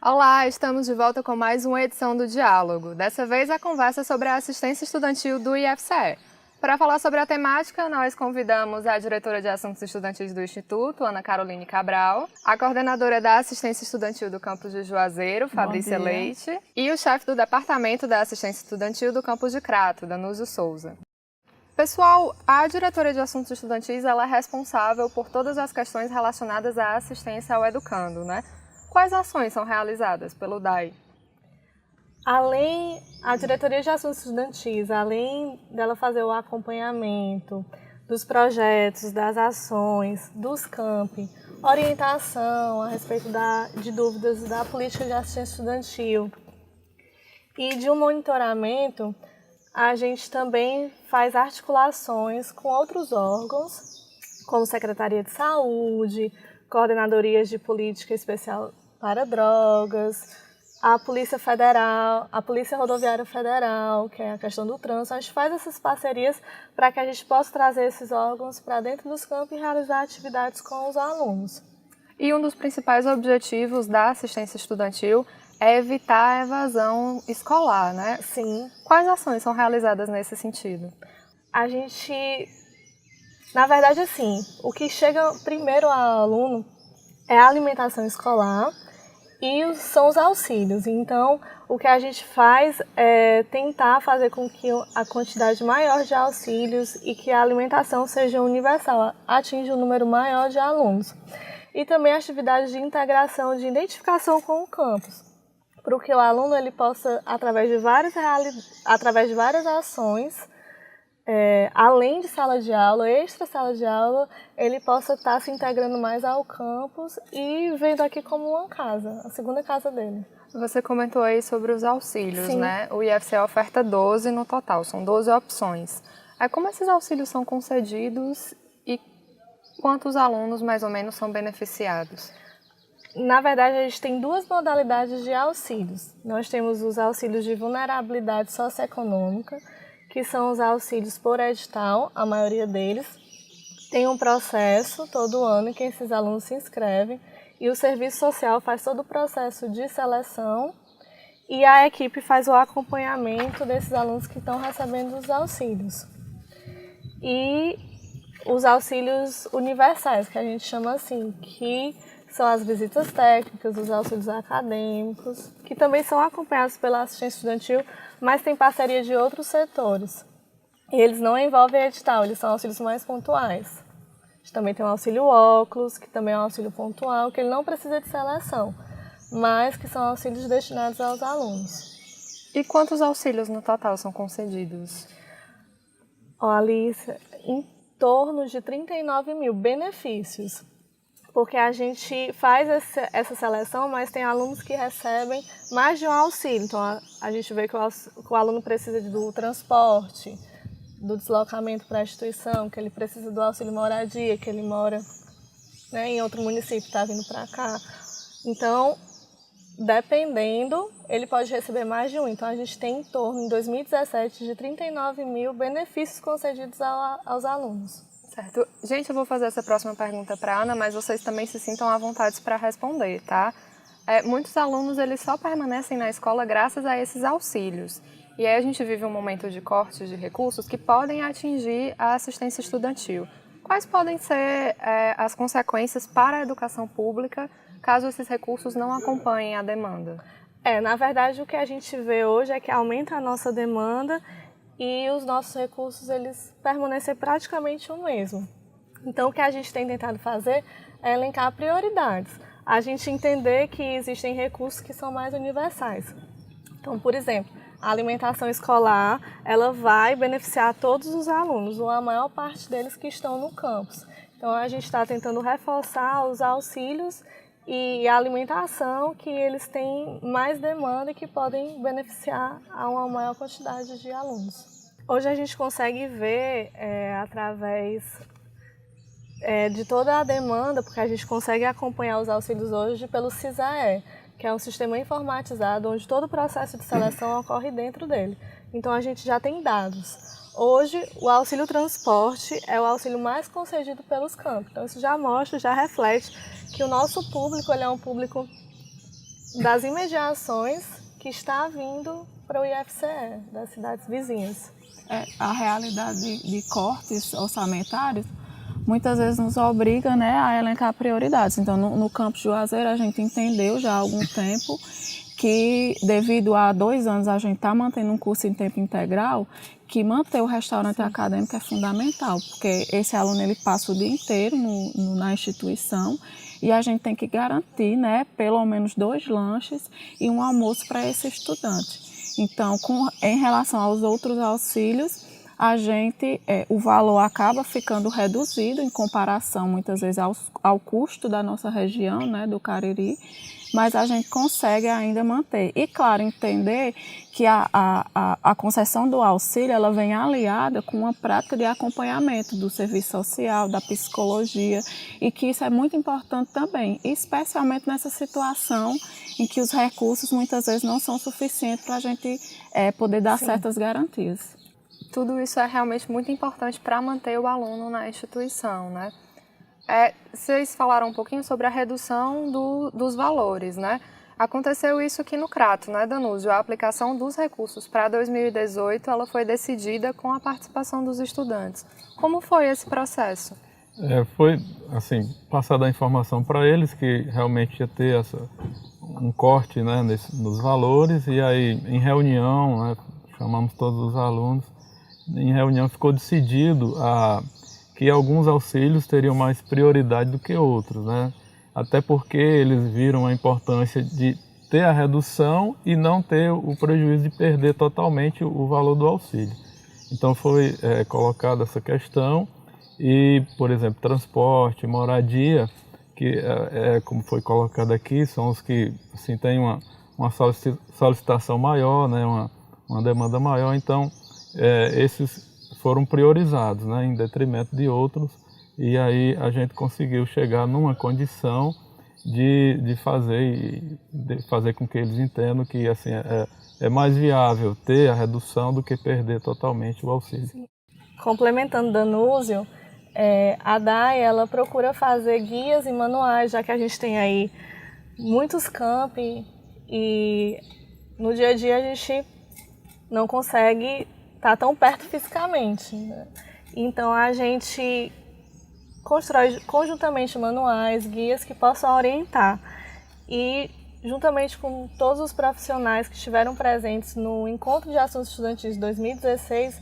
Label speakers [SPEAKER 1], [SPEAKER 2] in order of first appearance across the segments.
[SPEAKER 1] Olá, estamos de volta com mais uma edição do Diálogo. Dessa vez a conversa sobre a assistência estudantil do IFCE. Para falar sobre a temática, nós convidamos a diretora de Assuntos Estudantis do Instituto, Ana Caroline Cabral, a coordenadora da Assistência Estudantil do campus de Juazeiro, Fabrícia Leite, e o chefe do Departamento da Assistência Estudantil do campus de Crato, Danúzio Souza. Pessoal, a diretora de Assuntos Estudantis ela é responsável por todas as questões relacionadas à assistência ao educando, né? Quais ações são realizadas pelo DAI?
[SPEAKER 2] A diretoria de assuntos estudantis, além dela fazer o acompanhamento dos projetos, das ações, dos campi, orientação a respeito de dúvidas da política de assistência estudantil e de um monitoramento, a gente também faz articulações com outros órgãos, como Secretaria de Saúde, coordenadorias de política especial para drogas, a Polícia Federal, a Polícia Rodoviária Federal, que é a questão do trânsito. A gente faz essas parcerias para que a gente possa trazer esses órgãos para dentro dos campos e realizar atividades com os alunos.
[SPEAKER 1] E um dos principais objetivos da assistência estudantil é evitar a evasão escolar, né?
[SPEAKER 2] Sim.
[SPEAKER 1] Quais ações são realizadas nesse sentido?
[SPEAKER 2] A gente, na verdade, assim, o que chega primeiro ao aluno é a alimentação escolar, e são os auxílios. Então, o que a gente faz é tentar fazer com que a quantidade maior de auxílios e que a alimentação seja universal, atinja um número maior de alunos. E também atividades de integração, de identificação com o campus, para que o aluno ele possa, através de várias ações, além de sala de aula, extra sala de aula, ele possa estar se integrando mais ao campus e vendo aqui como uma casa, a segunda casa dele.
[SPEAKER 1] Você comentou aí sobre os auxílios,
[SPEAKER 2] Sim.
[SPEAKER 1] né? O IFCE oferta 12 no total, são 12 opções. Como esses auxílios são concedidos e quantos alunos mais ou menos são beneficiados?
[SPEAKER 2] Na verdade, a gente tem duas modalidades de auxílios. Nós temos os auxílios de vulnerabilidade socioeconômica, que são os auxílios por edital, a maioria deles. Tem um processo todo ano em que esses alunos se inscrevem e o serviço social faz todo o processo de seleção e a equipe faz o acompanhamento desses alunos que estão recebendo os auxílios. E os auxílios universais, que a gente chama assim, que são as visitas técnicas, os auxílios acadêmicos, que também são acompanhados pela assistência estudantil, mas tem parceria de outros setores. E eles não envolvem edital, eles são auxílios mais pontuais. A gente também tem o auxílio óculos, que também é um auxílio pontual, que ele não precisa de seleção, mas que são auxílios destinados aos alunos.
[SPEAKER 1] E quantos auxílios no total são concedidos?
[SPEAKER 2] Alice, em torno de 39 mil benefícios. Porque a gente faz essa seleção, mas tem alunos que recebem mais de um auxílio. Então, a gente vê que o aluno precisa do transporte, do deslocamento para a instituição, que ele precisa do auxílio moradia, que ele mora, né, em outro município, está vindo para cá. Então, dependendo, ele pode receber mais de um. Então, a gente tem em torno, em 2017, de 39 mil benefícios concedidos aos alunos.
[SPEAKER 1] Certo. Gente, eu vou fazer essa próxima pergunta para a Ana, mas vocês também se sintam à vontade para responder, tá? Muitos alunos eles só permanecem na escola graças a esses auxílios. E aí a gente vive um momento de cortes de recursos que podem atingir a assistência estudantil. Quais podem ser as consequências para a educação pública caso esses recursos não acompanhem a demanda?
[SPEAKER 2] Na verdade, o que a gente vê hoje é que aumenta a nossa demanda e os nossos recursos eles permanecem praticamente o mesmo. Então, o que a gente tem tentado fazer é elencar prioridades. A gente entender que existem recursos que são mais universais. Então, por exemplo, a alimentação escolar ela vai beneficiar todos os alunos, ou a maior parte deles que estão no campus. Então, a gente está tentando reforçar os auxílios e a alimentação que eles têm mais demanda e que podem beneficiar a uma maior quantidade de alunos. Hoje a gente consegue ver através de toda a demanda, porque a gente consegue acompanhar os auxílios hoje pelo CISAE, que é um sistema informatizado onde todo o processo de seleção ocorre dentro dele. Então a gente já tem dados. Hoje, o auxílio transporte é o auxílio mais concedido pelos campos. Então, isso já mostra, já reflete que o nosso público ele é um público das imediações que está vindo para o IFCE, das cidades vizinhas.
[SPEAKER 3] A realidade de cortes orçamentários muitas vezes nos obriga, né, a elencar prioridades. Então, no campus Juazeiro, a gente entendeu já há algum tempo que, devido a 2 anos a gente está mantendo um curso em tempo integral, que manter o restaurante acadêmico é fundamental, porque esse aluno ele passa o dia inteiro na instituição e a gente tem que garantir, né, pelo menos 2 lanches e um almoço para esse estudante. Então, em relação aos outros auxílios, o valor acaba ficando reduzido em comparação, muitas vezes, ao custo da nossa região, né, do Cariri, mas a gente consegue ainda manter. E, claro, entender que a concessão do auxílio ela vem aliada com uma prática de acompanhamento do serviço social, da psicologia, e que isso é muito importante também, especialmente nessa situação em que os recursos muitas vezes não são suficientes para a gente poder dar certas garantias.
[SPEAKER 1] Tudo isso é realmente muito importante para manter o aluno na instituição, né? Vocês falaram um pouquinho sobre a redução dos valores, né? Aconteceu isso aqui no Crato, né, Danúzio? A aplicação dos recursos para 2018 ela foi decidida com a participação dos estudantes. Como foi esse processo?
[SPEAKER 4] Foi, assim, passada a informação para eles que realmente ia ter um corte, né, nos valores, e aí em reunião, né, chamamos todos os alunos, em reunião ficou decidido que alguns auxílios teriam mais prioridade do que outros, né? Até porque eles viram a importância de ter a redução e não ter o prejuízo de perder totalmente o valor do auxílio. Então foi colocada essa questão e, por exemplo, transporte, moradia, que como foi colocado aqui, são os que assim, têm uma solicitação maior, né? Uma demanda maior, então esses foram priorizados, né, em detrimento de outros, e aí a gente conseguiu chegar numa condição de fazer com que eles entendam que assim, é mais viável ter a redução do que perder totalmente o auxílio.
[SPEAKER 2] Sim. Complementando Danúzio, a DAE ela procura fazer guias e manuais, já que a gente tem aí muitos campi e no dia a dia a gente não consegue estar tão perto fisicamente, né? Então a gente constrói conjuntamente manuais, guias que possam orientar e juntamente com todos os profissionais que estiveram presentes no Encontro de Assuntos Estudantis de 2016,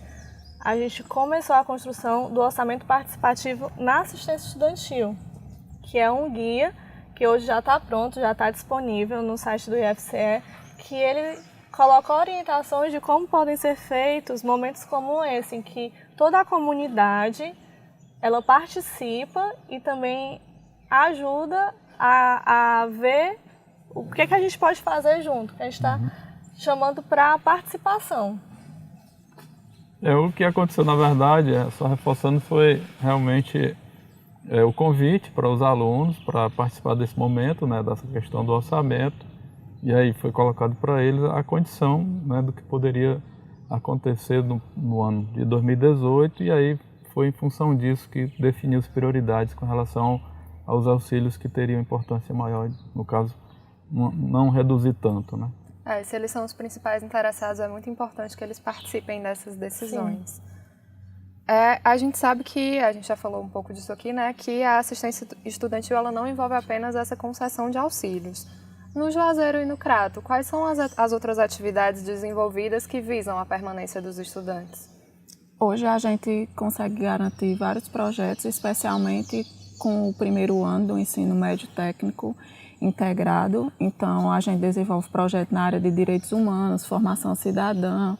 [SPEAKER 2] a gente começou a construção do orçamento participativo na assistência estudantil, que é um guia que hoje já está pronto, já está disponível no site do IFCE, que ele coloca orientações de como podem ser feitos momentos como esse, em que toda a comunidade ela participa e também ajuda a ver o que a gente pode fazer junto, que a gente está chamando para participação.
[SPEAKER 4] O que aconteceu, na verdade, só reforçando, foi realmente o convite para os alunos para participar desse momento, né, dessa questão do orçamento. E aí foi colocado para eles a condição, né, do que poderia acontecer no ano de 2018, e aí foi em função disso que definiu as prioridades com relação aos auxílios que teriam importância maior, no caso, não reduzir tanto, né?
[SPEAKER 1] Se eles são os principais interessados, é muito importante que eles participem dessas decisões. A gente sabe que, a gente já falou um pouco disso aqui, né, que a assistência estudantil ela não envolve apenas essa concessão de auxílios. No Juazeiro e no Crato, quais são as outras atividades desenvolvidas que visam a permanência dos estudantes?
[SPEAKER 3] Hoje a gente consegue garantir vários projetos, especialmente com o primeiro ano do ensino médio técnico integrado. Então, a gente desenvolve projetos na área de direitos humanos, formação cidadã,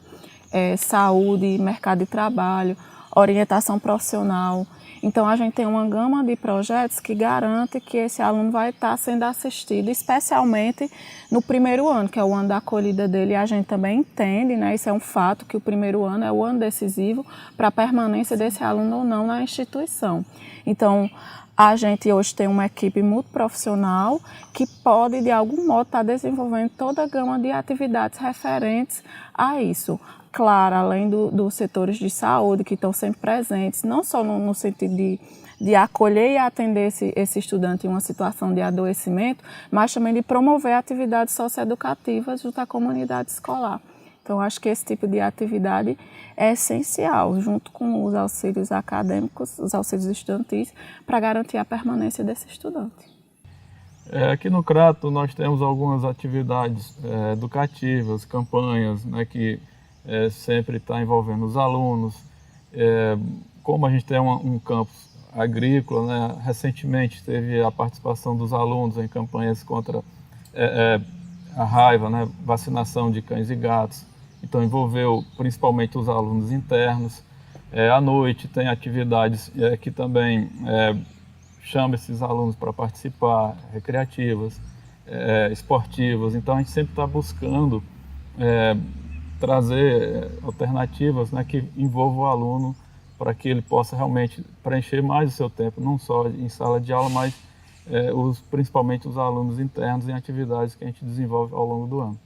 [SPEAKER 3] saúde, mercado de trabalho, orientação profissional. Então, a gente tem uma gama de projetos que garante que esse aluno vai estar sendo assistido, especialmente no primeiro ano, que é o ano da acolhida dele. E a gente também entende, né, isso é um fato, que o primeiro ano é o ano decisivo para a permanência desse aluno ou não na instituição. Então, a gente hoje tem uma equipe multiprofissional que pode, de algum modo, estar desenvolvendo toda a gama de atividades referentes a isso. clara, além dos setores de saúde que estão sempre presentes, não só no sentido de acolher e atender esse estudante em uma situação de adoecimento, mas também de promover atividades socioeducativas junto à comunidade escolar. Então, acho que esse tipo de atividade é essencial, junto com os auxílios acadêmicos, os auxílios estudantis, para garantir a permanência desse estudante.
[SPEAKER 4] Aqui no Crato nós temos algumas atividades educativas, campanhas, né, que sempre está envolvendo os alunos. Como a gente tem um campus agrícola, né, recentemente teve a participação dos alunos em campanhas contra a raiva, né, vacinação de cães e gatos. Então envolveu principalmente os alunos internos. À noite tem atividades que também chama esses alunos para participar, recreativas, esportivas. Então a gente sempre está buscando trazer alternativas, né, que envolvam o aluno para que ele possa realmente preencher mais o seu tempo, não só em sala de aula, mas principalmente os alunos internos em atividades que a gente desenvolve ao longo do ano.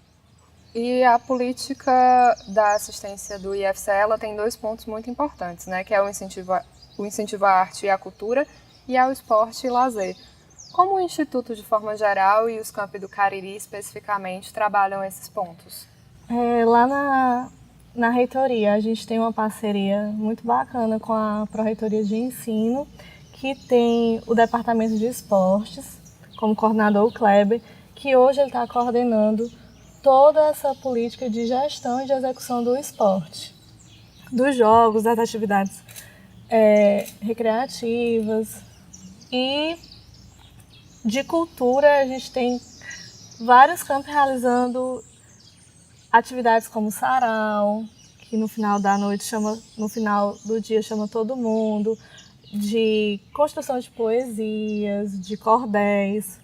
[SPEAKER 1] E a política da assistência do IFCE, ela tem 2 pontos muito importantes, né, que é o incentivo à arte e à cultura e ao esporte e lazer. Como o Instituto, de forma geral, e os campi do Cariri, especificamente, trabalham esses pontos?
[SPEAKER 2] Lá na reitoria, a gente tem uma parceria muito bacana com a Pró-Reitoria de Ensino, que tem o Departamento de Esportes, como coordenador o Kleber, que hoje ele está coordenando toda essa política de gestão e de execução do esporte, dos jogos, das atividades recreativas e de cultura. A gente tem vários campos realizando atividades como sarau, que no final do dia chama todo mundo, de construção de poesias, de cordéis,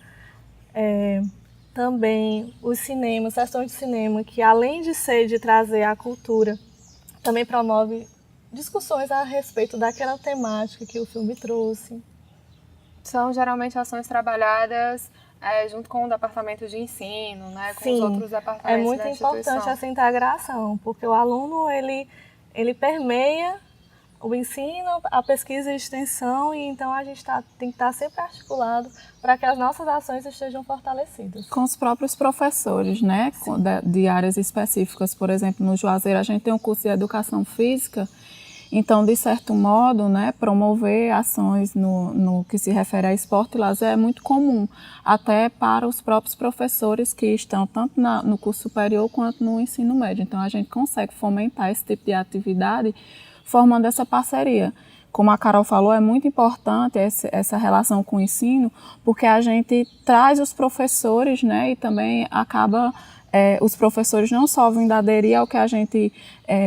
[SPEAKER 2] também os cinemas, sessões de cinema, que além de trazer a cultura, também promove discussões a respeito daquela temática que o filme trouxe.
[SPEAKER 1] São geralmente ações trabalhadas junto com o departamento de ensino, né, com os outros departamentos da instituição.
[SPEAKER 2] É muito importante essa integração, porque o aluno ele permeia o ensino, a pesquisa e a extensão, e então a gente tem que estar sempre articulado para que as nossas ações estejam fortalecidas.
[SPEAKER 3] Com os próprios professores, né, de áreas específicas. Por exemplo, no Juazeiro a gente tem um curso de educação física, então, de certo modo, né, promover ações no que se refere a esporte e lazer é muito comum, até para os próprios professores que estão tanto no curso superior quanto no ensino médio. Então, a gente consegue fomentar esse tipo de atividade formando essa parceria. Como a Carol falou, é muito importante essa relação com o ensino, porque a gente traz os professores, né, e também acaba os professores não só vindo aderir ao que a gente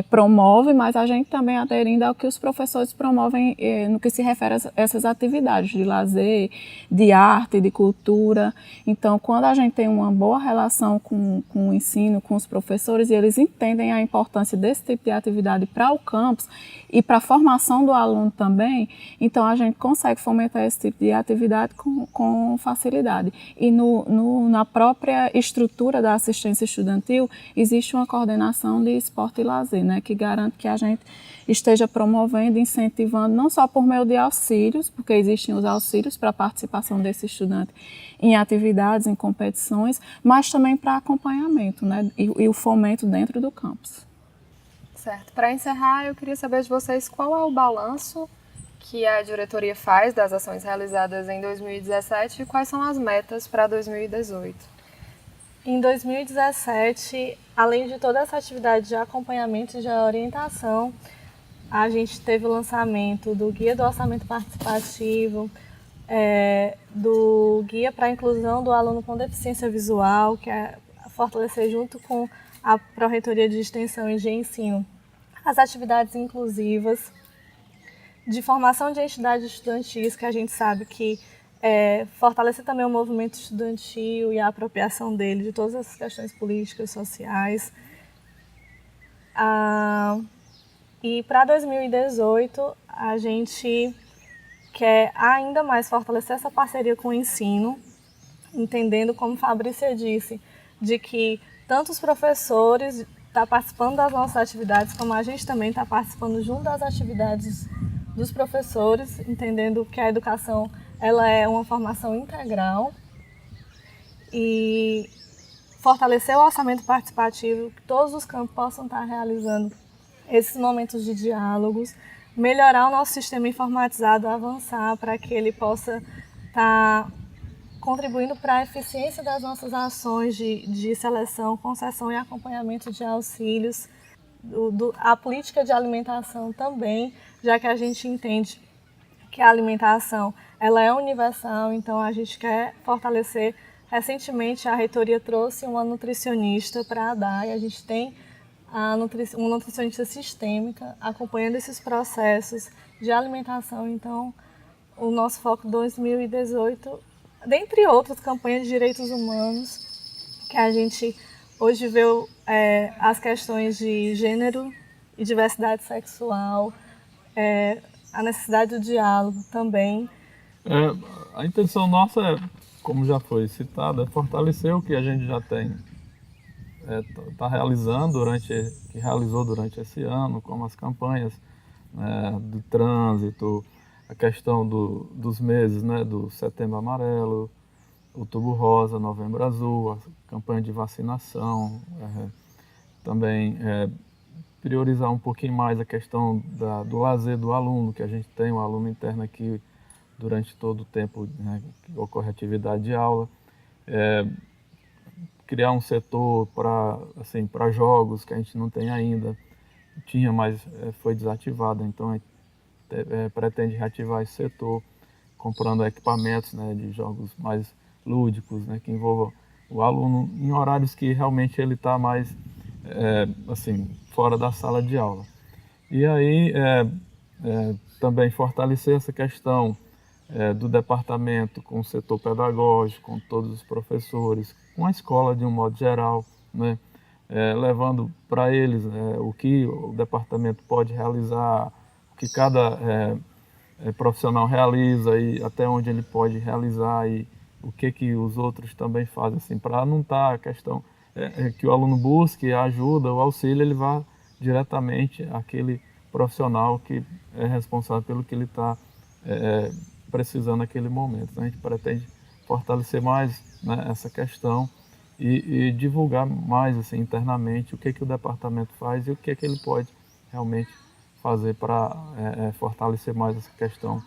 [SPEAKER 3] promove, mas a gente também aderindo ao que os professores promovem no que se refere a essas atividades de lazer, de arte, de cultura. Então, quando a gente tem uma boa relação com o ensino, com os professores, e eles entendem a importância desse tipo de atividade para o campus e para a formação do aluno também, então a gente consegue fomentar esse tipo de atividade com facilidade. E na própria estrutura da assistência estudantil, existe uma coordenação de esporte e lazer, né, que garante que a gente esteja promovendo, incentivando, não só por meio de auxílios, porque existem os auxílios para a participação desse estudante em atividades, em competições, mas também para acompanhamento, né, e o fomento dentro do campus.
[SPEAKER 1] Certo. Para encerrar, eu queria saber de vocês qual é o balanço que a diretoria faz das ações realizadas em 2017 e quais são as metas para 2018.
[SPEAKER 2] Em 2017, além de toda essa atividade de acompanhamento e de orientação, a gente teve o lançamento do Guia do Orçamento Participativo, do Guia para a Inclusão do Aluno com Deficiência Visual, que é fortalecer junto com a Pró-Reitoria de Extensão e de Ensino as atividades inclusivas, de formação de entidades estudantis, que a gente sabe que fortalecer também o movimento estudantil e a apropriação dele de todas essas questões políticas, sociais. E para 2018, a gente quer ainda mais fortalecer essa parceria com o ensino, entendendo, como Fabrícia disse, de que tanto os professores está participando das nossas atividades, como a gente também está participando junto das atividades dos professores, entendendo que a educação ela é uma formação integral e fortalecer o orçamento participativo, que todos os campos possam estar realizando esses momentos de diálogos, melhorar o nosso sistema informatizado, avançar para que ele possa estar contribuindo para a eficiência das nossas ações de seleção, concessão e acompanhamento de auxílios, a política de alimentação também, já que a gente entende que a alimentação ela é universal, então a gente quer fortalecer. Recentemente a reitoria trouxe uma nutricionista para a DAE, a gente tem uma nutricionista sistêmica acompanhando esses processos de alimentação, então o nosso foco 2018, dentre outras campanhas de direitos humanos, que a gente hoje vê as questões de gênero e diversidade sexual, a necessidade do diálogo também.
[SPEAKER 4] A intenção nossa é, como já foi citado, é fortalecer o que a gente já tem, está realizando que realizou durante esse ano, como as campanhas do trânsito, a questão dos meses, né, do Setembro Amarelo, Outubro Rosa, Novembro Azul, a campanha de vacinação, também priorizar um pouquinho mais a questão do lazer do aluno, que a gente tem um aluno interno aqui durante todo o tempo, né, que ocorre atividade de aula, criar um setor para jogos que a gente não tem ainda, tinha, mas foi desativado, então a gente pretende reativar esse setor, comprando equipamentos, né, de jogos mais lúdicos, né, que envolvam o aluno em horários que realmente ele está mais fora da sala de aula. E aí também fortalecer essa questão do departamento com o setor pedagógico, com todos os professores, com a escola de um modo geral, né, levando para eles o que o departamento pode realizar, o que cada profissional realiza e até onde ele pode realizar e o que os outros também fazem, assim, para não estar a questão que o aluno busque a ajuda, o auxílio, ele vá diretamente àquele profissional que é responsável pelo que ele está precisando naquele momento. Então, a gente pretende fortalecer mais, né, essa questão e divulgar mais assim, internamente o que o departamento faz e o que ele pode realmente fazer para fortalecer mais essa questão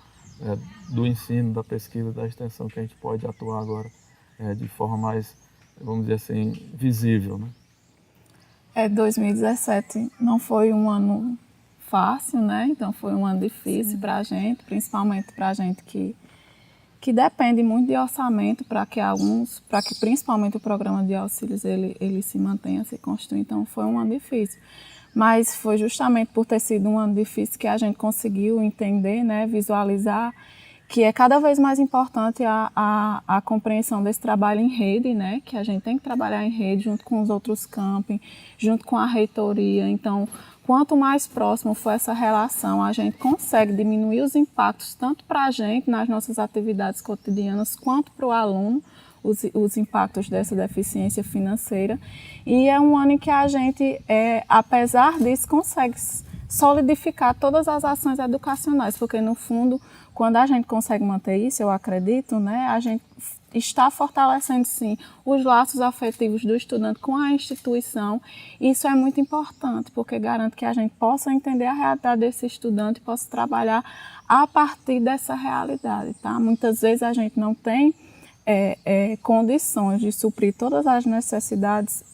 [SPEAKER 4] do ensino, da pesquisa, da extensão, que a gente pode atuar agora de forma mais, vamos dizer assim, visível, né?
[SPEAKER 3] 2017 não foi um ano fácil, né? Então foi um ano difícil para a gente, principalmente para a gente que depende muito de orçamento para que principalmente o programa de auxílios ele se mantenha, se construa. Então foi um ano difícil. Mas foi justamente por ter sido um ano difícil que a gente conseguiu entender, né, visualizar que é cada vez mais importante a compreensão desse trabalho em rede, né, que a gente tem que trabalhar em rede junto com os outros campos, junto com a reitoria. Então, quanto mais próximo for essa relação, a gente consegue diminuir os impactos tanto para a gente nas nossas atividades cotidianas, quanto para o aluno, os impactos dessa deficiência financeira. E é um ano em que a gente, apesar disso, consegue solidificar todas as ações educacionais, porque no fundo, quando a gente consegue manter isso, eu acredito, né, a gente está fortalecendo sim os laços afetivos do estudante com a instituição. Isso é muito importante, porque garante que a gente possa entender a realidade desse estudante e possa trabalhar a partir dessa realidade, tá? Muitas vezes a gente não tem condições de suprir todas as necessidades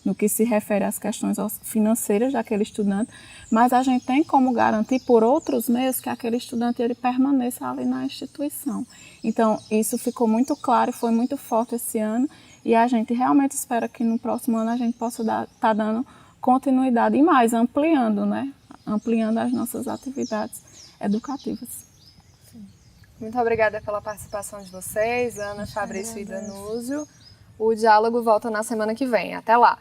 [SPEAKER 3] no que se refere às questões financeiras daquele estudante, mas a gente tem como garantir por outros meios que aquele estudante ele permaneça ali na instituição. Então, isso ficou muito claro e foi muito forte esse ano e a gente realmente espera que no próximo ano a gente possa estar dando continuidade e mais, ampliando, né? Ampliando as nossas atividades educativas.
[SPEAKER 1] Muito obrigada pela participação de vocês, Ana, Fabrício e Danúzio. O diálogo volta na semana que vem. Até lá!